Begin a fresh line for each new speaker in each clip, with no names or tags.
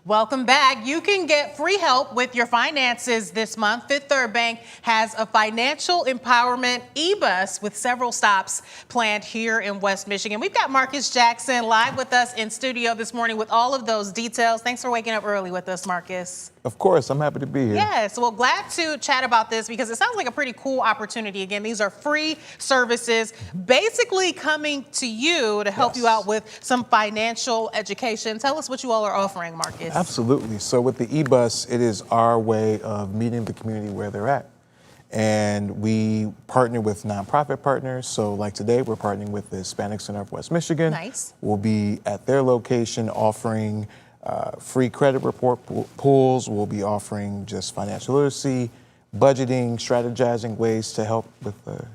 Welcome back. You can get free help with your finances this month. Fifth Third Bank has a financial empowerment eBus with several stops planned here in West Michigan. We've got Marcus Jackson live with us in studio this morning with all of those details. Thanks for waking up early with us, Marcus.
Of course, I'm happy to be here.
Yes, well, glad to chat about this because it sounds like a pretty cool opportunity. Again, these are free services basically coming to you to help you out with some financial education. Tell us what you all are offering, Marcus.
Absolutely. So with the eBus, it is our way of meeting the community where they're at. And we partner with nonprofit partners. So like today, we're partnering with the Hispanic Center of West Michigan.
Nice.
We'll be at their location offering free credit report pools. We'll be offering just financial literacy, budgeting, strategizing ways to help with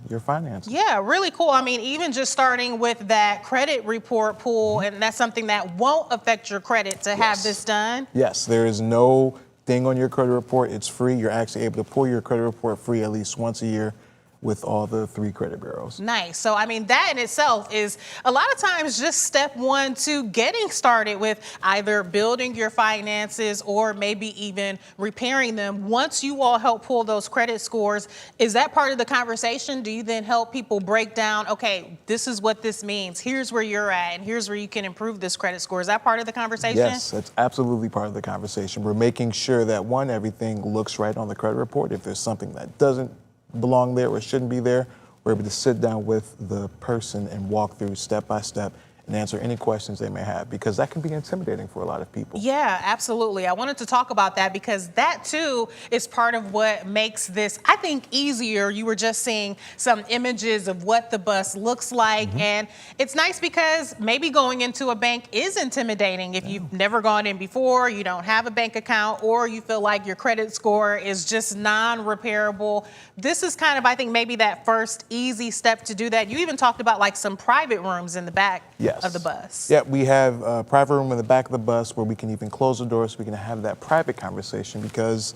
your finances.
Yeah, really cool. I mean, even just starting with that credit report pool, and that's something that won't affect your credit to have this done.
Yes, there is no thing on your credit report. It's free. You're actually able to pull your credit report free at least once a year with all the 3 credit bureaus.
Nice. So, I mean, that in itself is a lot of times just step one to getting started with either building your finances or maybe even repairing them. Once you all help pull those credit scores, is that part of the conversation? Do you then help people break down, okay, this is what this means. Here's where you're at and here's where you can improve this credit score. Is that part of the conversation?
Yes, that's absolutely part of the conversation. We're making sure that, one, everything looks right on the credit report. If there's something that doesn't belong there or shouldn't be there, we're able to sit down with the person and walk through step by step and answer any questions they may have, because that can be intimidating for a lot of people.
Yeah, absolutely. I wanted to talk about that because that too is part of what makes this, I think, easier. You were just seeing some images of what the bus looks like, and it's nice because maybe going into a bank is intimidating if you've never gone in before, you don't have a bank account, or you feel like your credit score is just non-repairable. This is kind of, I think, maybe that first easy step to do that. You even talked about like some private rooms in the back of the bus.
Yeah, we have a private room in the back of the bus where we can even close the door so we can have that private conversation, because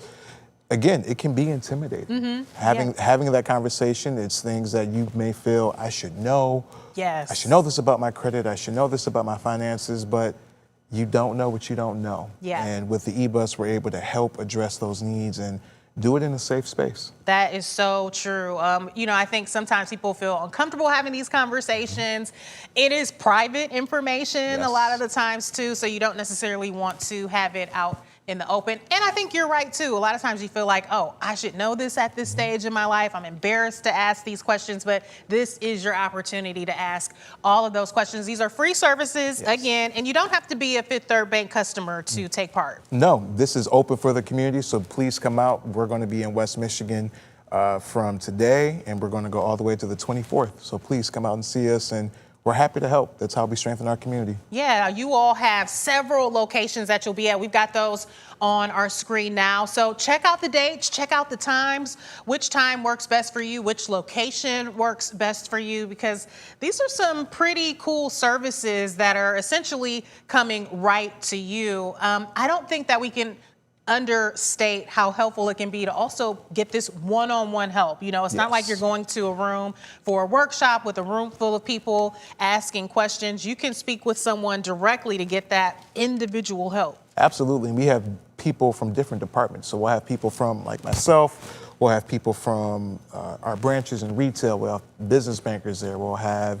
again, it can be intimidating. Having that conversation, it's things that you may feel, I should know.
Yes.
I should know this about my credit. I should know this about my finances, but you don't know what you don't know.
Yeah.
And with the eBus, we're able to help address those needs and do it in a safe space.
That is so true. You know, I think sometimes people feel uncomfortable having these conversations. It is private information a lot of the times too, so you don't necessarily want to have it out in the open. And I think you're right too. A lot of times you feel like, oh, I should know this at this stage in my life. I'm embarrassed to ask these questions, but this is your opportunity to ask all of those questions. These are free services, again, and you don't have to be a Fifth Third Bank customer to take part. No,
this is open for the community, so please come out. We're going to be in West Michigan from today, and we're going to go all the way to the 24th. So please come out and see us, and we're happy to help. That's how we strengthen our community.
Yeah, you all have several locations that you'll be at. We've got those on our screen now. So check out the dates, check out the times, which time works best for you, which location works best for you, because these are some pretty cool services that are essentially coming right to you. I don't think that we can understate how helpful it can be to also get this one-on-one help. You know, it's not like you're going to a room for a workshop with a room full of people asking questions. You can speak with someone directly to get that individual help.
Absolutely. We have people from different departments. So we'll have people from, like myself, we'll have people from our branches in retail, we'll have business bankers there, we'll have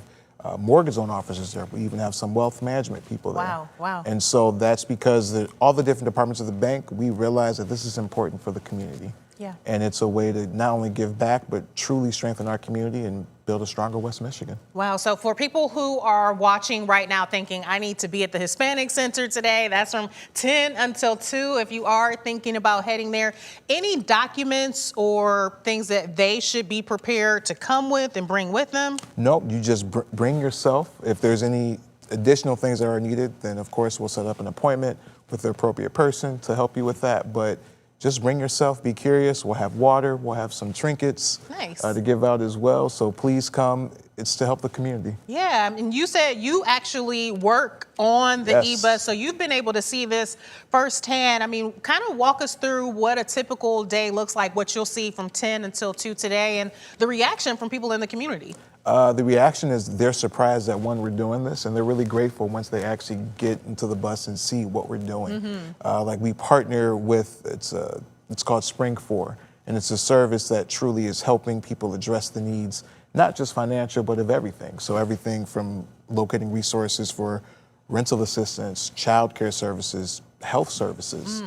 mortgage loan officers there. We even have some wealth management people there.
Wow.
And so that's because all the different departments of the bank, we realize that this is important for the community.
Yeah.
And it's a way to not only give back, but truly strengthen our community and build a stronger West Michigan.
Wow. So for people who are watching right now thinking, I need to be at the Hispanic Center today, that's from 10 until 2. If you are thinking about heading there, any documents or things that they should be prepared to come with and bring with them?
Nope. You just bring yourself. If there's any additional things that are needed, then of course we'll set up an appointment with the appropriate person to help you with that. But just bring yourself, be curious. We'll have water, we'll have some trinkets to give out as well. So please come. It's to help the community.
Yeah, and you said you actually work on the eBus, so you've been able to see this firsthand. I mean, kind of walk us through what a typical day looks like, what you'll see from 10 until 2 today, and the reaction from people in the community.
The reaction is they're surprised that one, we're doing this, and they're really grateful once they actually get into the bus and see what we're doing. Like we partner with, it's called Spring 4, and it's a service that truly is helping people address the needs, not just financial, but of everything. So everything from locating resources for rental assistance, childcare services, health services.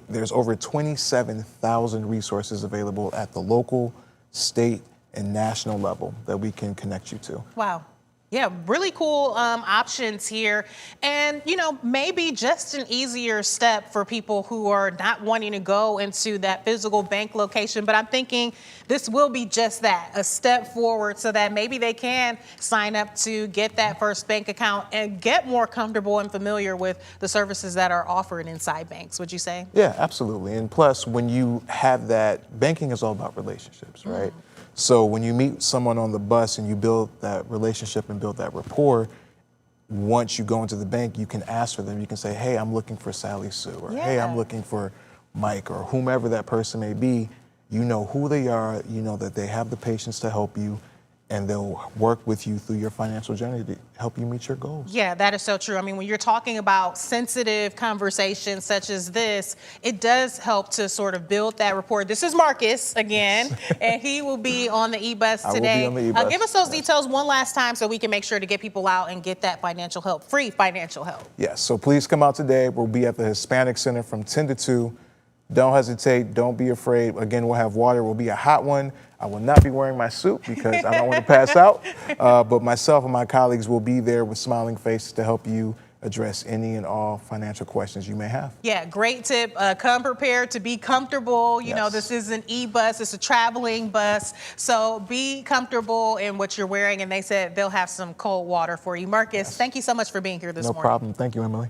There's over 27,000 resources available at the local, state, and national level that we can connect you to.
Wow. Yeah, really cool options here. And, maybe just an easier step for people who are not wanting to go into that physical bank location. But I'm thinking this will be just that, a step forward so that maybe they can sign up to get that first bank account and get more comfortable and familiar with the services that are offered inside banks, would you say?
Yeah, absolutely. And plus, when you have that, banking is all about relationships, right? So when you meet someone on the bus and you build that relationship and build that rapport, once you go into the bank, you can ask for them. You can say, hey, I'm looking for Sally Sue, or hey, I'm looking for Mike, or whomever that person may be. You know who they are, you know that they have the patience to help you, and they'll work with you through your financial journey to help you meet your goals.
Yeah, that is so true. I mean, when you're talking about sensitive conversations such as this, it does help to sort of build that rapport. This is Marcus again, and he will be on the eBus today.
I will be on the eBus.
Give us those details one last time so we can make sure to get people out and get that financial help, free financial help.
Yes, so please come out today. We'll be at the Hispanic Center from 10 to 2. Don't hesitate. Don't be afraid. Again, we'll have water. We'll be a hot one. I will not be wearing my suit because I don't want to pass out. But myself and my colleagues will be there with smiling faces to help you address any and all financial questions you may have.
Yeah, great tip. Come prepared to be comfortable. You know,
Yes.
this is an eBus. It's a traveling bus. So be comfortable in what you're wearing. And they said they'll have some cold water for you. Marcus, thank you so much for being here this
No
morning.
problem. Thank you, Emily.